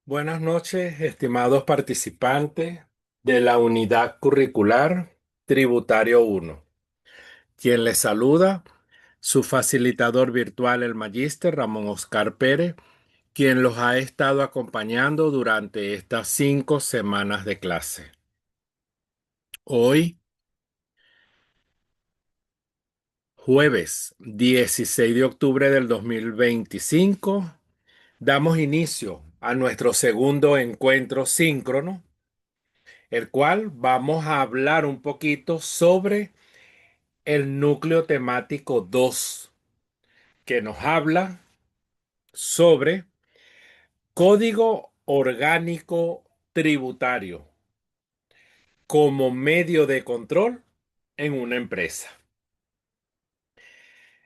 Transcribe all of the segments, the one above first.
Buenas noches, estimados participantes de la unidad curricular Tributario 1. Quien les saluda, su facilitador virtual, el Magíster Ramón Oscar Pérez, quien los ha estado acompañando durante estas 5 semanas de clase. Hoy, jueves 16 de octubre del 2025, damos inicio a nuestro segundo encuentro síncrono, el cual vamos a hablar un poquito sobre el núcleo temático 2, que nos habla sobre código orgánico tributario como medio de control en una empresa.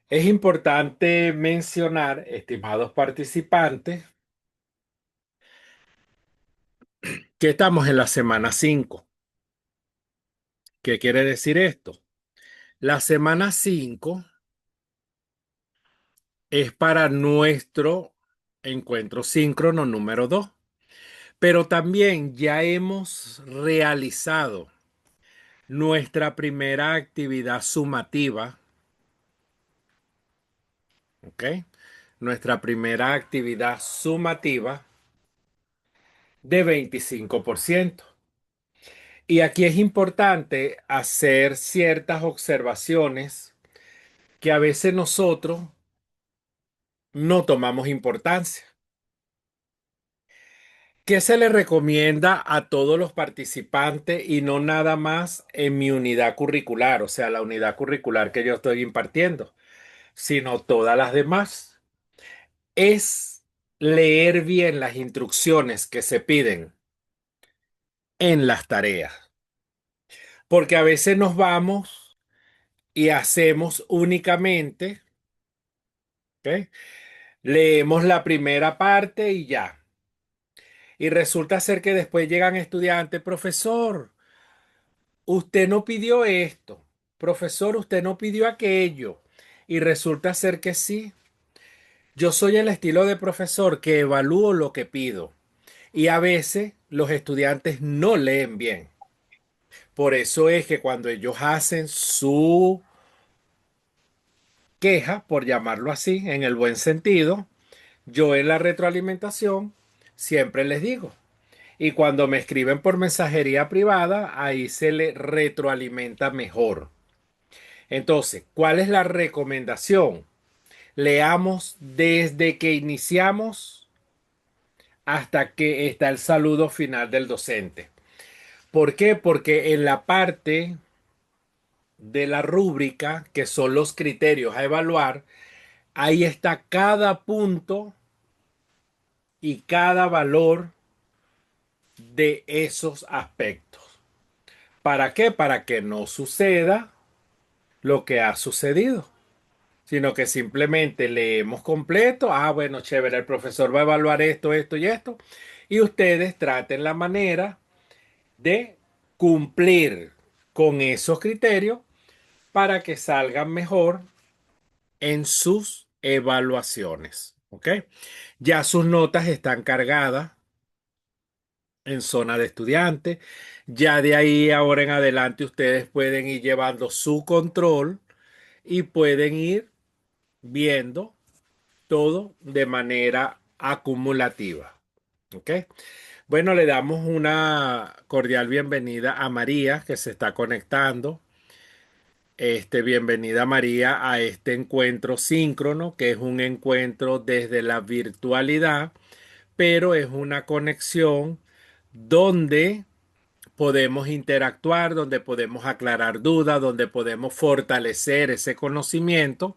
Es importante mencionar, estimados participantes, que estamos en la semana 5. ¿Qué quiere decir esto? La semana 5 es para nuestro encuentro síncrono número 2, pero también ya hemos realizado nuestra primera actividad sumativa, ¿ok? Nuestra primera actividad sumativa de 25%. Y aquí es importante hacer ciertas observaciones que a veces nosotros no tomamos importancia. ¿Qué se le recomienda a todos los participantes y no nada más en mi unidad curricular, o sea, la unidad curricular que yo estoy impartiendo, sino todas las demás? Es leer bien las instrucciones que se piden en las tareas, porque a veces nos vamos y hacemos únicamente, ¿ok? Leemos la primera parte y ya. Y resulta ser que después llegan estudiantes, profesor, usted no pidió esto, profesor, usted no pidió aquello. Y resulta ser que sí. Yo soy el estilo de profesor que evalúo lo que pido. Y a veces los estudiantes no leen bien. Por eso es que cuando ellos hacen su queja, por llamarlo así, en el buen sentido, yo en la retroalimentación siempre les digo. Y cuando me escriben por mensajería privada, ahí se le retroalimenta mejor. Entonces, ¿cuál es la recomendación? Leamos desde que iniciamos hasta que está el saludo final del docente. ¿Por qué? Porque en la parte de la rúbrica, que son los criterios a evaluar, ahí está cada punto y cada valor de esos aspectos. ¿Para qué? Para que no suceda lo que ha sucedido, sino que simplemente leemos completo. Ah, bueno, chévere, el profesor va a evaluar esto, esto y esto, y ustedes traten la manera de cumplir con esos criterios para que salgan mejor en sus evaluaciones. ¿Ok? Ya sus notas están cargadas en zona de estudiantes. Ya de ahí ahora en adelante ustedes pueden ir llevando su control y pueden ir viendo todo de manera acumulativa. ¿Ok? Bueno, le damos una cordial bienvenida a María que se está conectando. Bienvenida María a este encuentro síncrono, que es un encuentro desde la virtualidad, pero es una conexión donde podemos interactuar, donde podemos aclarar dudas, donde podemos fortalecer ese conocimiento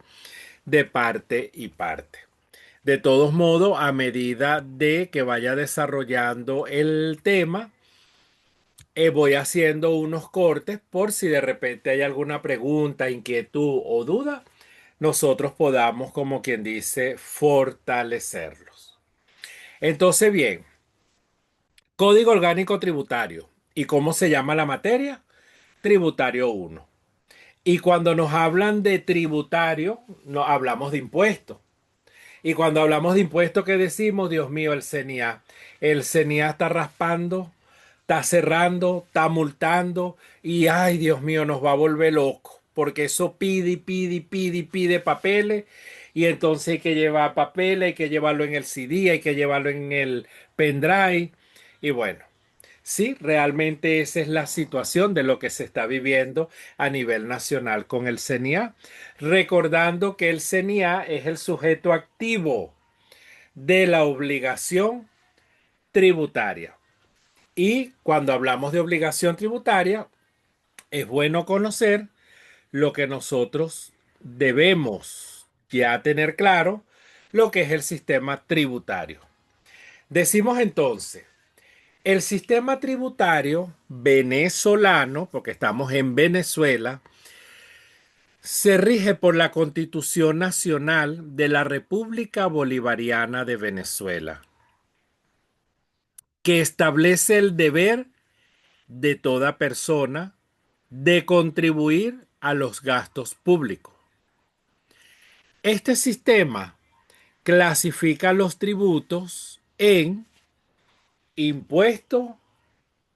de parte y parte. De todos modos, a medida de que vaya desarrollando el tema, voy haciendo unos cortes por si de repente hay alguna pregunta, inquietud o duda, nosotros podamos, como quien dice, fortalecerlos. Entonces, bien, Código Orgánico Tributario. ¿Y cómo se llama la materia? Tributario 1. Y cuando nos hablan de tributario, no hablamos de impuestos. Y cuando hablamos de impuestos, ¿qué decimos? Dios mío, el CENIA. El CENIA está raspando, está cerrando, está multando y ay, Dios mío, nos va a volver loco. Porque eso pide y pide y pide y pide papeles. Y entonces hay que llevar papeles, hay que llevarlo en el CD, hay que llevarlo en el pendrive. Y bueno. Sí, realmente esa es la situación de lo que se está viviendo a nivel nacional con el CENIA, recordando que el CENIA es el sujeto activo de la obligación tributaria. Y cuando hablamos de obligación tributaria, es bueno conocer lo que nosotros debemos ya tener claro, lo que es el sistema tributario. Decimos entonces, el sistema tributario venezolano, porque estamos en Venezuela, se rige por la Constitución Nacional de la República Bolivariana de Venezuela, que establece el deber de toda persona de contribuir a los gastos públicos. Este sistema clasifica los tributos en impuestos,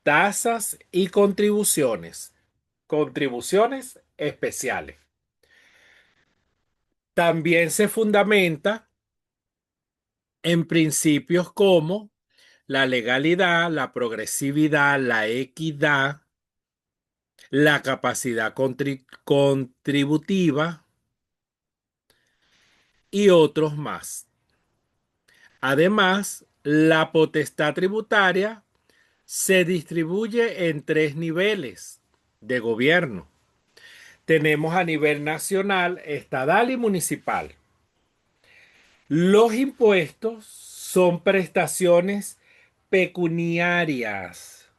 tasas y contribuciones. Contribuciones especiales. También se fundamenta en principios como la legalidad, la progresividad, la equidad, la capacidad contributiva y otros más. Además, la potestad tributaria se distribuye en tres niveles de gobierno. Tenemos a nivel nacional, estatal y municipal. Los impuestos son prestaciones pecuniarias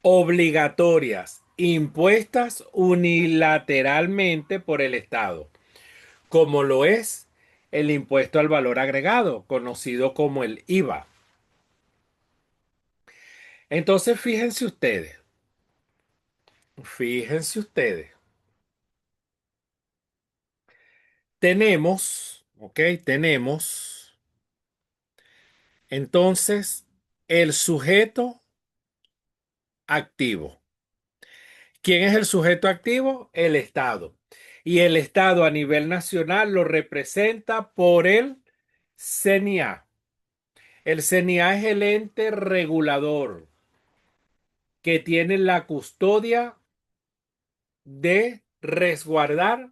obligatorias, impuestas unilateralmente por el Estado, como lo es el impuesto al valor agregado, conocido como el IVA. Entonces, fíjense ustedes, tenemos entonces el sujeto activo. ¿Quién es el sujeto activo? El Estado. Y el Estado a nivel nacional lo representa por el CENIA. El CENIA es el ente regulador que tiene la custodia de resguardar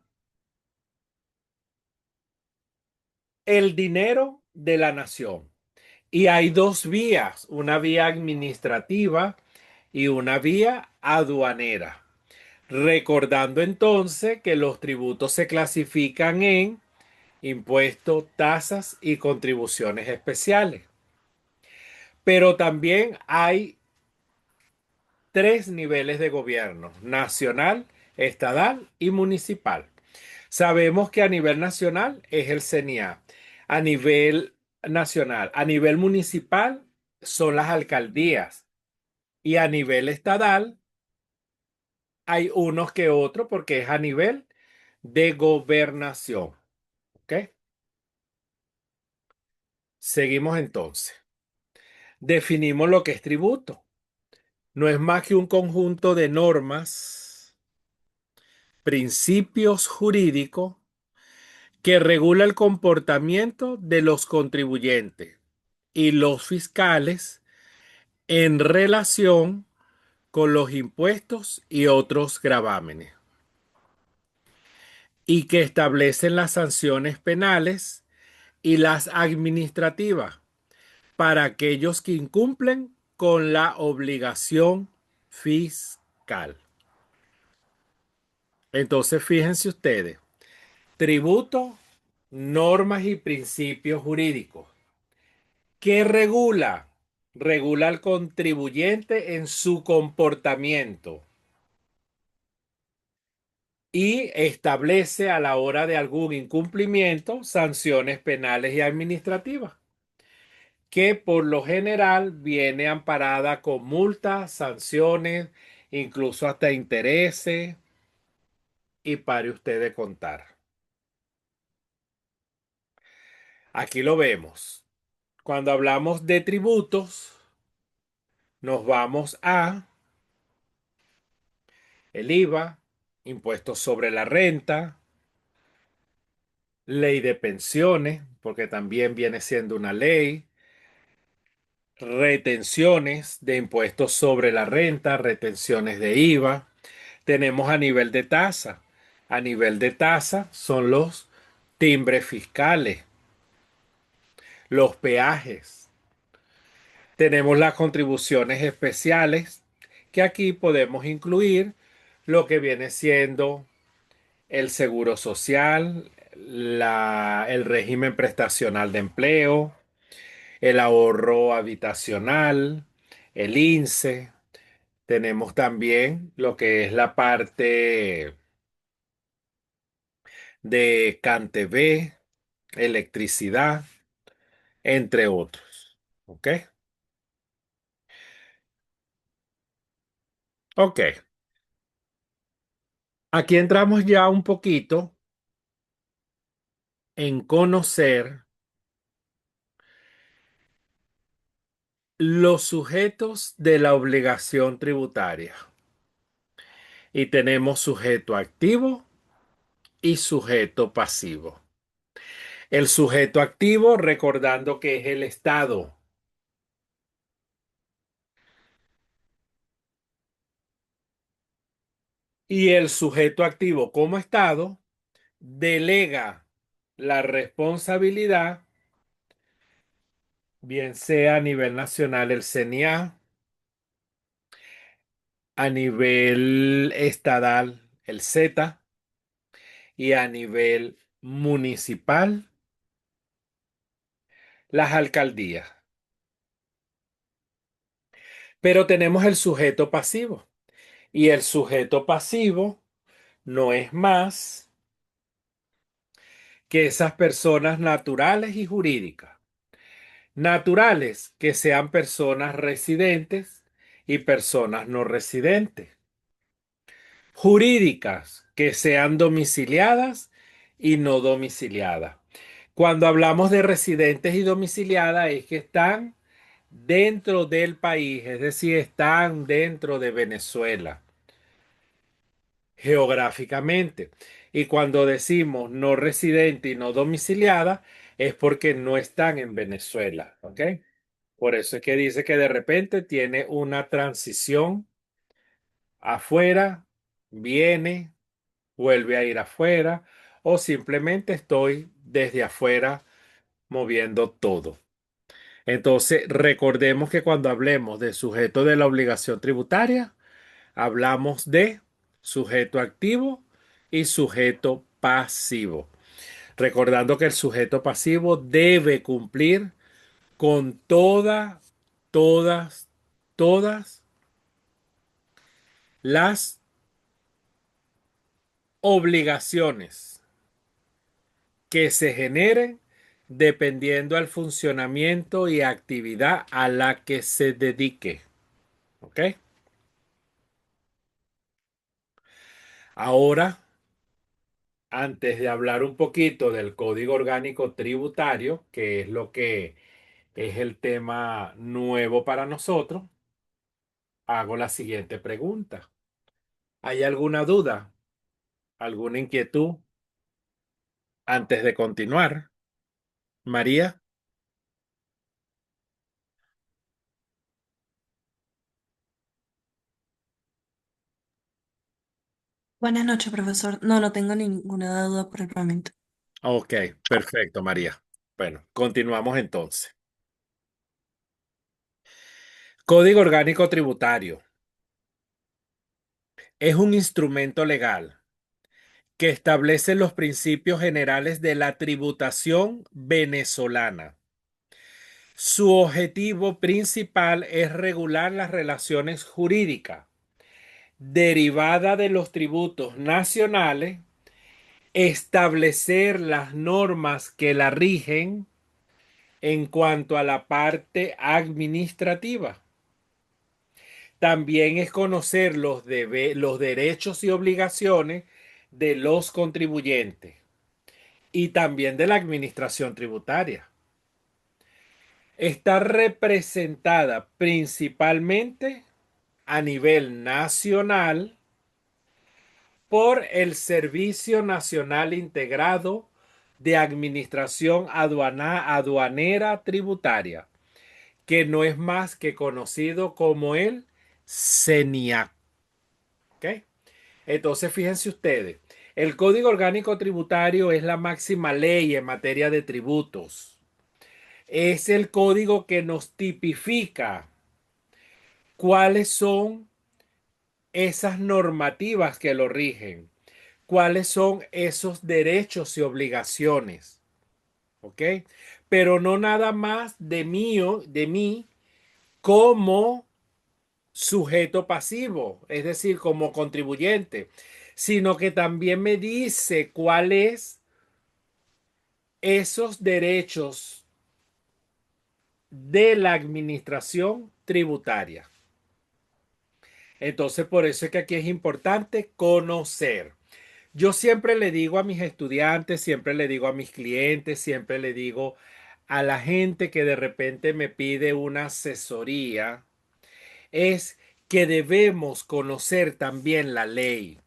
el dinero de la nación. Y hay dos vías, una vía administrativa y una vía aduanera. Recordando entonces que los tributos se clasifican en impuestos, tasas y contribuciones especiales. Pero también hay tres niveles de gobierno: nacional, estatal y municipal. Sabemos que a nivel nacional es el CENIA. A nivel nacional, a nivel municipal son las alcaldías. Y a nivel estatal hay unos que otros porque es a nivel de gobernación. ¿Ok? Seguimos entonces. Definimos lo que es tributo. No es más que un conjunto de normas, principios jurídicos que regula el comportamiento de los contribuyentes y los fiscales en relación con los impuestos y otros gravámenes, y que establecen las sanciones penales y las administrativas para aquellos que incumplen con la obligación fiscal. Entonces, fíjense ustedes, tributo, normas y principios jurídicos. ¿Qué regula? Regula al contribuyente en su comportamiento y establece a la hora de algún incumplimiento sanciones penales y administrativas, que por lo general viene amparada con multas, sanciones, incluso hasta intereses, y pare usted de contar. Aquí lo vemos. Cuando hablamos de tributos, nos vamos a el IVA, impuestos sobre la renta, ley de pensiones, porque también viene siendo una ley, retenciones de impuestos sobre la renta, retenciones de IVA. Tenemos a nivel de tasa. A nivel de tasa son los timbres fiscales, los peajes. Tenemos las contribuciones especiales, que aquí podemos incluir lo que viene siendo el seguro social, el régimen prestacional de empleo, el ahorro habitacional, el INSEE. Tenemos también lo que es la parte de CanTV, electricidad, entre otros. ¿Ok? Ok. Aquí entramos ya un poquito en conocer los sujetos de la obligación tributaria. Y tenemos sujeto activo y sujeto pasivo. El sujeto activo, recordando que es el Estado. Y el sujeto activo como Estado delega la responsabilidad, bien sea a nivel nacional el CNA, a nivel estatal el Z y a nivel municipal las alcaldías. Pero tenemos el sujeto pasivo y el sujeto pasivo no es más que esas personas naturales y jurídicas. Naturales, que sean personas residentes y personas no residentes. Jurídicas, que sean domiciliadas y no domiciliadas. Cuando hablamos de residentes y domiciliadas es que están dentro del país, es decir, están dentro de Venezuela geográficamente. Y cuando decimos no residente y no domiciliada, es porque no están en Venezuela, ¿ok? Por eso es que dice que de repente tiene una transición afuera, viene, vuelve a ir afuera, o simplemente estoy desde afuera moviendo todo. Entonces, recordemos que cuando hablemos de sujeto de la obligación tributaria, hablamos de sujeto activo y sujeto pasivo. Recordando que el sujeto pasivo debe cumplir con todas, todas las obligaciones que se generen dependiendo al funcionamiento y actividad a la que se dedique. ¿Ok? Ahora, antes de hablar un poquito del Código Orgánico Tributario, que es lo que es el tema nuevo para nosotros, hago la siguiente pregunta. ¿Hay alguna duda, alguna inquietud antes de continuar? María. Buenas noches, profesor. No, no tengo ninguna duda por el momento. Ok, perfecto, María. Bueno, continuamos entonces. Código Orgánico Tributario es un instrumento legal que establece los principios generales de la tributación venezolana. Su objetivo principal es regular las relaciones jurídicas derivadas de los tributos nacionales, establecer las normas que la rigen en cuanto a la parte administrativa. También es conocer los derechos y obligaciones de los contribuyentes y también de la administración tributaria. Está representada principalmente a nivel nacional por el Servicio Nacional Integrado de Administración Aduanera Tributaria, que no es más que conocido como el CENIAC. ¿Ok? Entonces, fíjense ustedes, el Código Orgánico Tributario es la máxima ley en materia de tributos. Es el código que nos tipifica cuáles son esas normativas que lo rigen, cuáles son esos derechos y obligaciones, ¿ok? Pero no nada más de mí como sujeto pasivo, es decir, como contribuyente, sino que también me dice cuáles esos derechos de la administración tributaria. Entonces, por eso es que aquí es importante conocer. Yo siempre le digo a mis estudiantes, siempre le digo a mis clientes, siempre le digo a la gente que de repente me pide una asesoría, es que debemos conocer también la ley.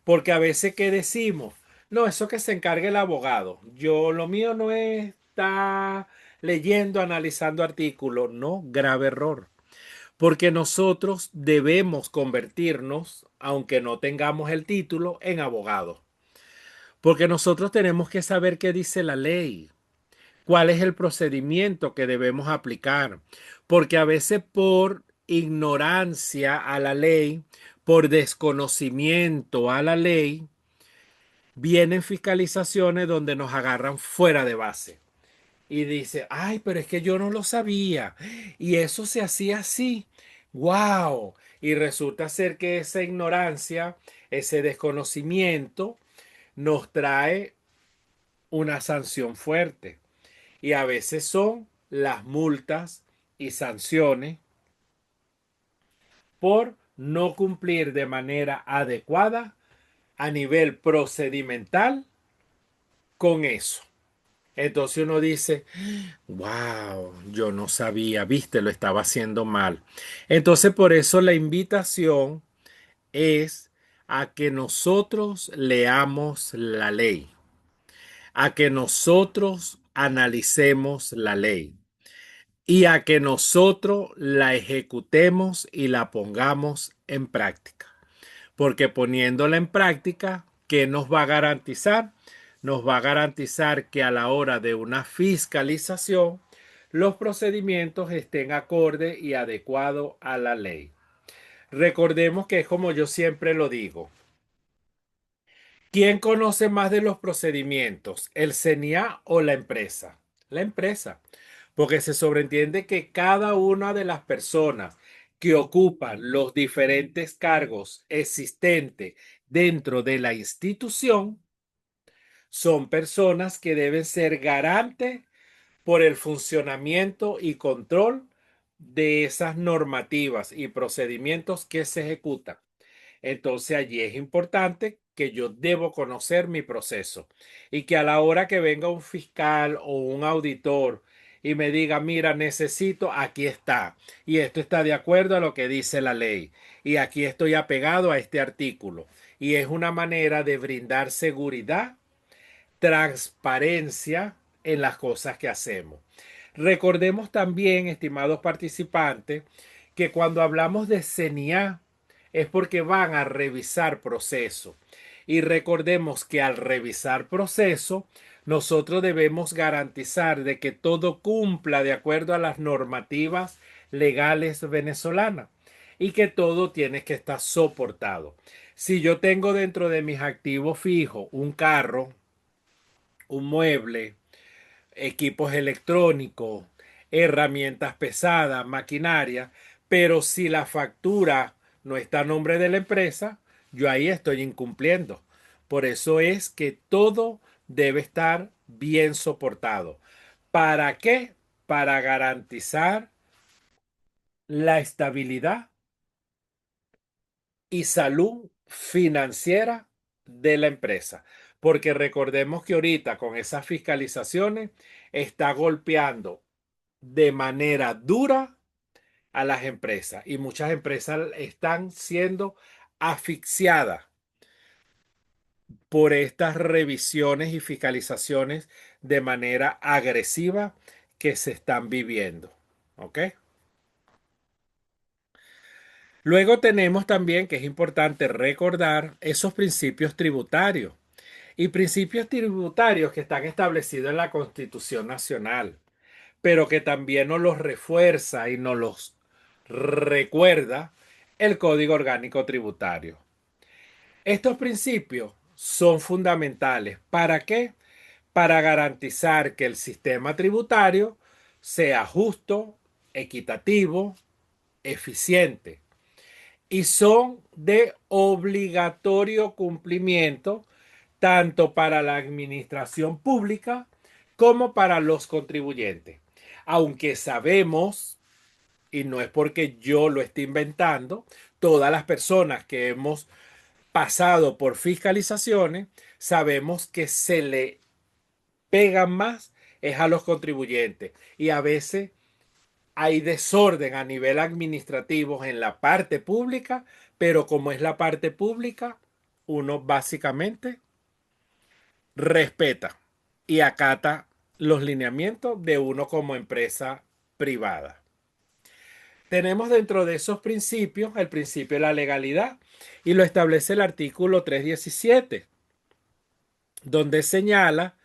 Porque a veces que decimos, no, eso que se encargue el abogado. Yo, lo mío no es estar leyendo, analizando artículos. No, grave error. Porque nosotros debemos convertirnos, aunque no tengamos el título, en abogados. Porque nosotros tenemos que saber qué dice la ley, cuál es el procedimiento que debemos aplicar. Porque a veces por ignorancia a la ley, por desconocimiento a la ley, vienen fiscalizaciones donde nos agarran fuera de base. Y dice, ay, pero es que yo no lo sabía. Y eso se hacía así. ¡Wow! Y resulta ser que esa ignorancia, ese desconocimiento, nos trae una sanción fuerte. Y a veces son las multas y sanciones por no cumplir de manera adecuada a nivel procedimental con eso. Entonces uno dice, wow, yo no sabía, viste, lo estaba haciendo mal. Entonces por eso la invitación es a que nosotros leamos la ley, a que nosotros analicemos la ley y a que nosotros la ejecutemos y la pongamos en práctica. Porque poniéndola en práctica, ¿qué nos va a garantizar? Nos va a garantizar que a la hora de una fiscalización, los procedimientos estén acorde y adecuados a la ley. Recordemos que es como yo siempre lo digo. ¿Quién conoce más de los procedimientos? ¿El CENIA o la empresa? La empresa. Porque se sobreentiende que cada una de las personas que ocupan los diferentes cargos existentes dentro de la institución son personas que deben ser garantes por el funcionamiento y control de esas normativas y procedimientos que se ejecutan. Entonces allí es importante que yo debo conocer mi proceso y que a la hora que venga un fiscal o un auditor y me diga, mira, necesito, aquí está, y esto está de acuerdo a lo que dice la ley, y aquí estoy apegado a este artículo, y es una manera de brindar seguridad, transparencia en las cosas que hacemos. Recordemos también, estimados participantes, que cuando hablamos de CENIA es porque van a revisar proceso. Y recordemos que al revisar proceso, nosotros debemos garantizar de que todo cumpla de acuerdo a las normativas legales venezolanas y que todo tiene que estar soportado. Si yo tengo dentro de mis activos fijos un carro, un mueble, equipos electrónicos, herramientas pesadas, maquinaria, pero si la factura no está a nombre de la empresa, yo ahí estoy incumpliendo. Por eso es que todo debe estar bien soportado. ¿Para qué? Para garantizar la estabilidad y salud financiera de la empresa. porque recordemos que ahorita con esas fiscalizaciones está golpeando de manera dura a las empresas y muchas empresas están siendo asfixiadas por estas revisiones y fiscalizaciones de manera agresiva que se están viviendo. ¿Ok? Luego tenemos también que es importante recordar esos principios tributarios y principios tributarios que están establecidos en la Constitución Nacional, pero que también nos los refuerza y nos los recuerda el Código Orgánico Tributario. Estos principios son fundamentales. ¿Para qué? Para garantizar que el sistema tributario sea justo, equitativo, eficiente y son de obligatorio cumplimiento tanto para la administración pública como para los contribuyentes. Aunque sabemos, y no es porque yo lo esté inventando, todas las personas que hemos pasado por fiscalizaciones, sabemos que se le pegan más es a los contribuyentes y a veces hay desorden a nivel administrativo en la parte pública, pero como es la parte pública, uno básicamente respeta y acata los lineamientos de uno como empresa privada. Tenemos dentro de esos principios el principio de la legalidad y lo establece el artículo 317, donde señala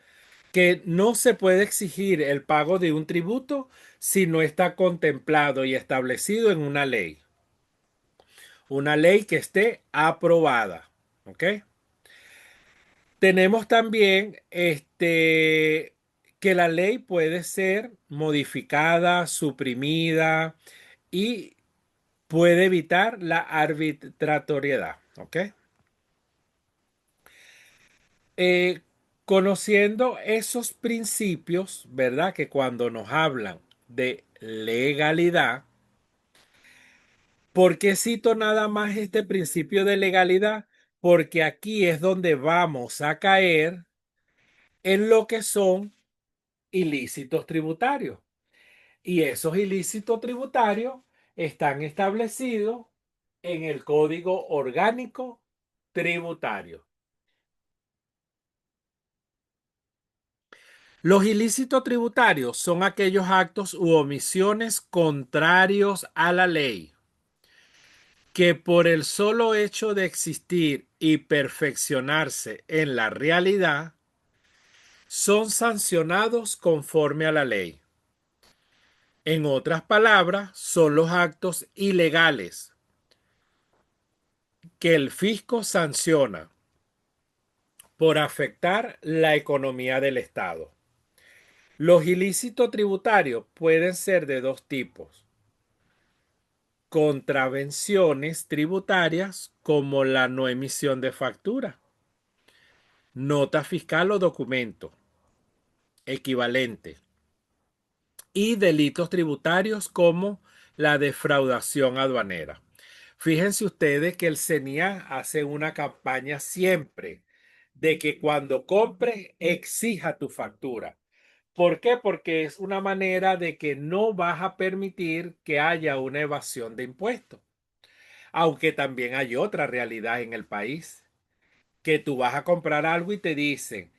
que no se puede exigir el pago de un tributo si no está contemplado y establecido en una ley que esté aprobada. ¿Ok? Tenemos también que la ley puede ser modificada, suprimida y puede evitar la arbitrariedad. ¿Ok? Eh, Conociendo esos principios, ¿verdad? Que cuando nos hablan de legalidad, ¿por qué cito nada más este principio de legalidad? Porque aquí es donde vamos a caer en lo que son ilícitos tributarios. Y esos ilícitos tributarios están establecidos en el Código Orgánico Tributario. Los ilícitos tributarios son aquellos actos u omisiones contrarios a la ley que por el solo hecho de existir y perfeccionarse en la realidad son sancionados conforme a la ley. En otras palabras, son los actos ilegales que el fisco sanciona por afectar la economía del Estado. Los ilícitos tributarios pueden ser de dos tipos: contravenciones tributarias como la no emisión de factura, nota fiscal o documento equivalente, y delitos tributarios como la defraudación aduanera. Fíjense ustedes que el CENIA hace una campaña siempre de que cuando compres exija tu factura. ¿Por qué? Porque es una manera de que no vas a permitir que haya una evasión de impuestos. Aunque también hay otra realidad en el país, que tú vas a comprar algo y te dicen,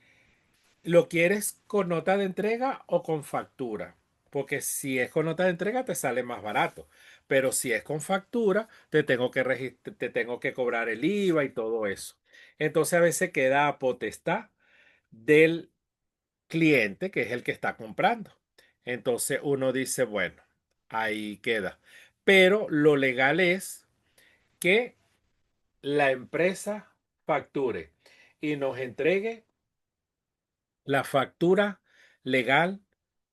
¿lo quieres con nota de entrega o con factura? Porque si es con nota de entrega te sale más barato, pero si es con factura te tengo que cobrar el IVA y todo eso. Entonces a veces queda a potestad del cliente, que es el que está comprando. Entonces uno dice, bueno, ahí queda. Pero lo legal es que la empresa facture y nos entregue la factura legal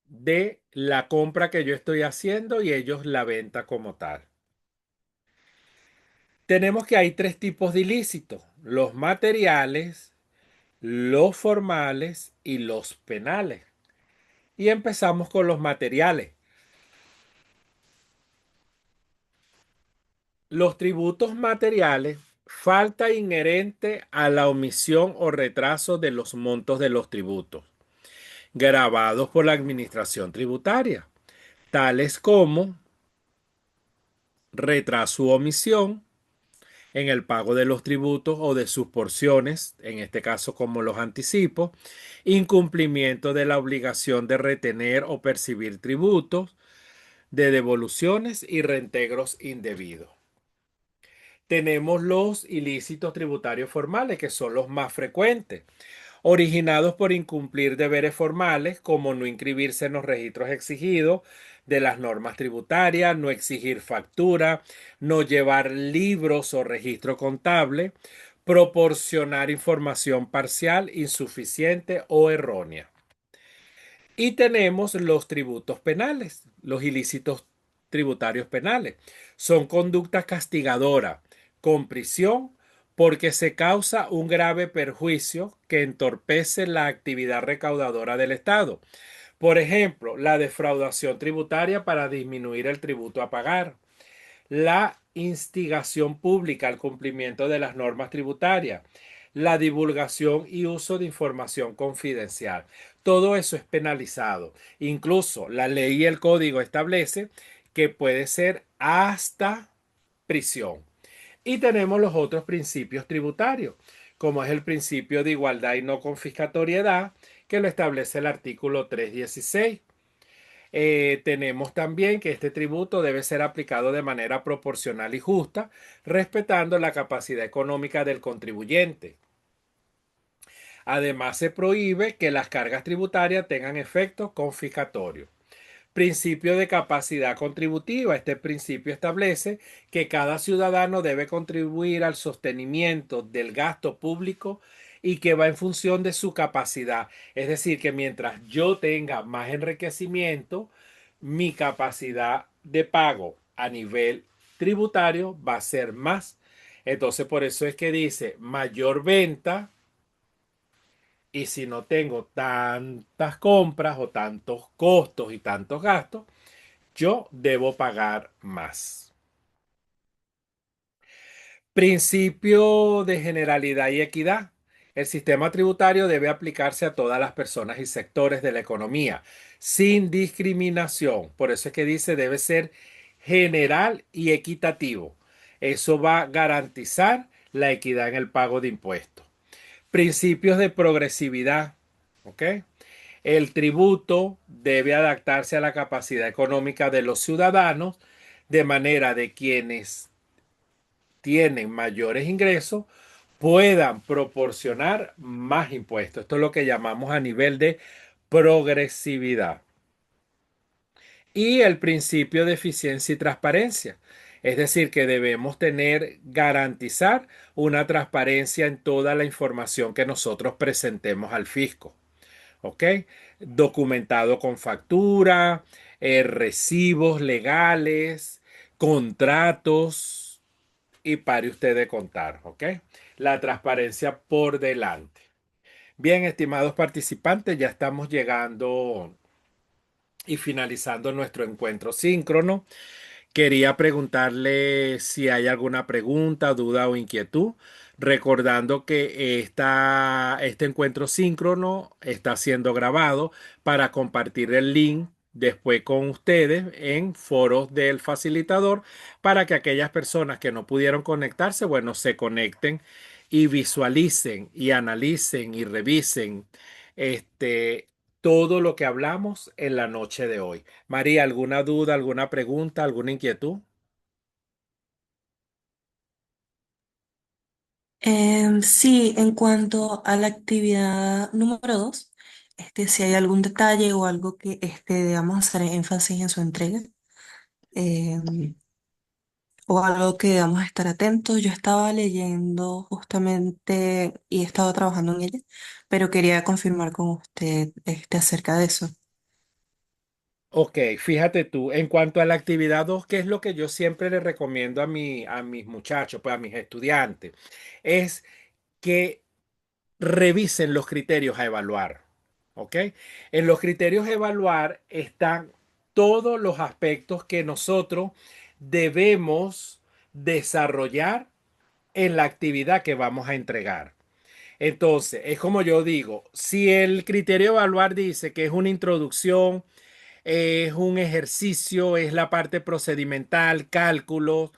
de la compra que yo estoy haciendo y ellos la venta como tal. Tenemos que hay tres tipos de ilícitos: los materiales, los formales y los penales. Y empezamos con los materiales. Los tributos materiales falta inherente a la omisión o retraso de los montos de los tributos, gravados por la Administración Tributaria, tales como retraso u omisión en el pago de los tributos o de sus porciones, en este caso como los anticipos, incumplimiento de la obligación de retener o percibir tributos, de devoluciones y reintegros indebidos. Tenemos los ilícitos tributarios formales, que son los más frecuentes, originados por incumplir deberes formales, como no inscribirse en los registros exigidos de las normas tributarias, no exigir factura, no llevar libros o registro contable, proporcionar información parcial, insuficiente o errónea. Y tenemos los tributos penales, los ilícitos tributarios penales. Son conductas castigadoras con prisión porque se causa un grave perjuicio que entorpece la actividad recaudadora del Estado. Por ejemplo, la defraudación tributaria para disminuir el tributo a pagar, la instigación pública al cumplimiento de las normas tributarias, la divulgación y uso de información confidencial. Todo eso es penalizado. Incluso la ley y el código establece que puede ser hasta prisión. Y tenemos los otros principios tributarios, como es el principio de igualdad y no confiscatoriedad, que lo establece el artículo 316. Tenemos también que este tributo debe ser aplicado de manera proporcional y justa, respetando la capacidad económica del contribuyente. Además, se prohíbe que las cargas tributarias tengan efectos confiscatorios. Principio de capacidad contributiva. Este principio establece que cada ciudadano debe contribuir al sostenimiento del gasto público y que va en función de su capacidad. Es decir, que mientras yo tenga más enriquecimiento, mi capacidad de pago a nivel tributario va a ser más. Entonces, por eso es que dice mayor venta, y si no tengo tantas compras o tantos costos y tantos gastos, yo debo pagar más. Principio de generalidad y equidad. El sistema tributario debe aplicarse a todas las personas y sectores de la economía, sin discriminación. Por eso es que dice debe ser general y equitativo. Eso va a garantizar la equidad en el pago de impuestos. Principios de progresividad. ¿Ok? El tributo debe adaptarse a la capacidad económica de los ciudadanos, de manera de quienes tienen mayores ingresos puedan proporcionar más impuestos. Esto es lo que llamamos a nivel de progresividad. Y el principio de eficiencia y transparencia. Es decir, que debemos garantizar una transparencia en toda la información que nosotros presentemos al fisco. ¿Ok? Documentado con factura, recibos legales, contratos y pare usted de contar. ¿Ok? La transparencia por delante. Bien, estimados participantes, ya estamos llegando y finalizando nuestro encuentro síncrono. Quería preguntarle si hay alguna pregunta, duda o inquietud, recordando que este encuentro síncrono está siendo grabado para compartir el link después con ustedes en foros del facilitador para que aquellas personas que no pudieron conectarse, bueno, se conecten y visualicen y analicen y revisen este, todo lo que hablamos en la noche de hoy. María, ¿alguna duda, alguna pregunta, alguna inquietud? Sí, en cuanto a la actividad número 2, si hay algún detalle o algo que debamos hacer énfasis en su entrega, em, o algo que debamos estar atentos. Yo estaba leyendo justamente y he estado trabajando en ella, pero quería confirmar con usted acerca de eso. Ok, fíjate tú, en cuanto a la actividad 2, ¿qué es lo que yo siempre le recomiendo a mis muchachos, pues a mis estudiantes? Es que revisen los criterios a evaluar. ¿Ok? En los criterios a evaluar están todos los aspectos que nosotros debemos desarrollar en la actividad que vamos a entregar. Entonces, es como yo digo, si el criterio de evaluar dice que es una introducción, es un ejercicio, es la parte procedimental, cálculo,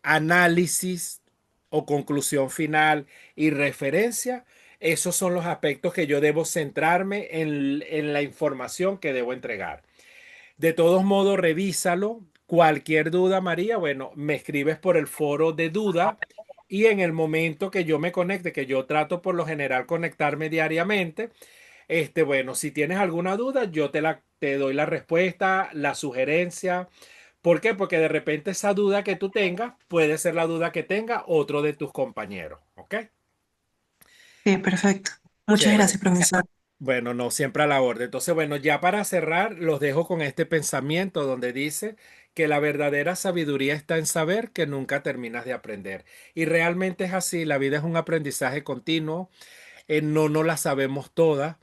análisis o conclusión final y referencia, esos son los aspectos que yo debo centrarme en la información que debo entregar. De todos modos, revísalo. Cualquier duda, María, bueno, me escribes por el foro de duda y en el momento que yo me conecte, que yo trato por lo general conectarme diariamente, bueno, si tienes alguna duda, te doy la respuesta, la sugerencia. ¿Por qué? Porque de repente esa duda que tú tengas puede ser la duda que tenga otro de tus compañeros. ¿Ok? Sí, perfecto. Muchas Chévere. gracias, profesor. Bueno, no siempre a la orden. Entonces, bueno, ya para cerrar, los dejo con este pensamiento donde dice que la verdadera sabiduría está en saber que nunca terminas de aprender. Y realmente es así, la vida es un aprendizaje continuo, no la sabemos todas.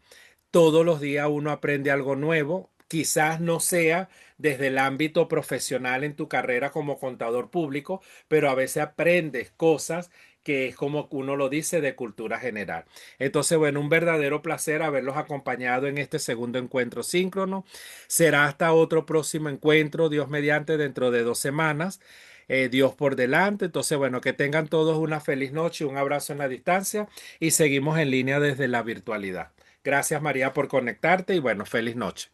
Todos los días uno aprende algo nuevo. Quizás no sea desde el ámbito profesional en tu carrera como contador público, pero a veces aprendes cosas que es como uno lo dice de cultura general. Entonces, bueno, un verdadero placer haberlos acompañado en este segundo encuentro síncrono. Será hasta otro próximo encuentro, Dios mediante, dentro de 2 semanas. Dios por delante. Entonces, bueno, que tengan todos una feliz noche, un abrazo en la distancia y seguimos en línea desde la virtualidad. Gracias María por conectarte y bueno, feliz noche.